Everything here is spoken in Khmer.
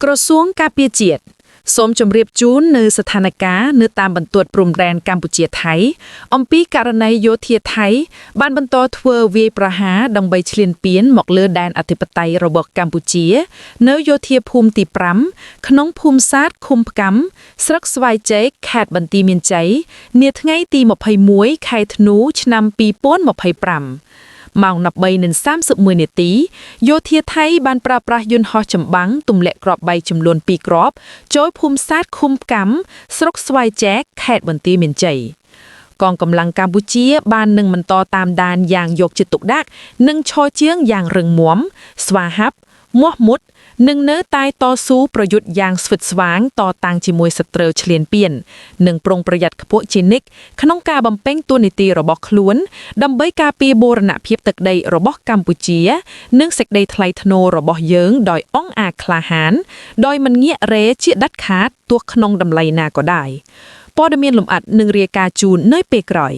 ក្រសួងការពារជាតិសូមជម្រាបជូននៅស្ថានភាពនៅតាមបន្ទាត់ព្រំដែនកម្ពុជាថៃអំពីករណីយោធាថៃបានបន្តធ្វើវាយប្រហារដើម្បីឈ្លានពានមកលើដែនអធិបតេយ្យរបស់កម្ពុជានៅយោធាភូមិទី5ក្នុងភូមិសាទឃុំផ្កាំស្រុកស្វាយចេកខេត្តបន្ទាយមានជ័យនាថ្ងៃទី21ខែធ្នូឆ្នាំ2025ម៉ោង 13:31 នាទីយោធាថៃបានប្រើប្រាស់យន្តហោះចម្បាំងទម្លាក់គ្រាប់បែកចំនួន2គ្រាប់ចូលភូមិសាទឃុំផ្កាំស្រុកស្វាយចេកខេត្តបន្ទាយមានជ័យកងកម្លាំងកម្ពុជាបាននឹងបន្តតាមដានយ៉ាងយកចិត្តទុកដាក់និងឈរជើងយ៉ាងរឹងមាំស្វាហាប់មាស់មុតនិងនៅតែតស៊ូប្រយុទ្ធយ៉ាងស្វិតស្វាងតតាំងជាមួយសត្រូវឈ្លានពាននិងប្រុងប្រយ័ត្នខ្ពស់ជានិច្ចក្នុងការបំពេញតួនាទីរបស់ខ្លួនដើម្បីការពារបូរណភាពទឹកដីរបស់កម្ពុជានិងសេចក្តីថ្លៃថ្នូររបស់យើងដោយអង់អាចក្លាហានដោយមិនងាករេជាដាច់ខាតទោះក្នុងតម្លៃណាក៏ដោយព័ត៌មានលម្អិតនឹងរាយការណ៍ជូននៅពេលក្រោយ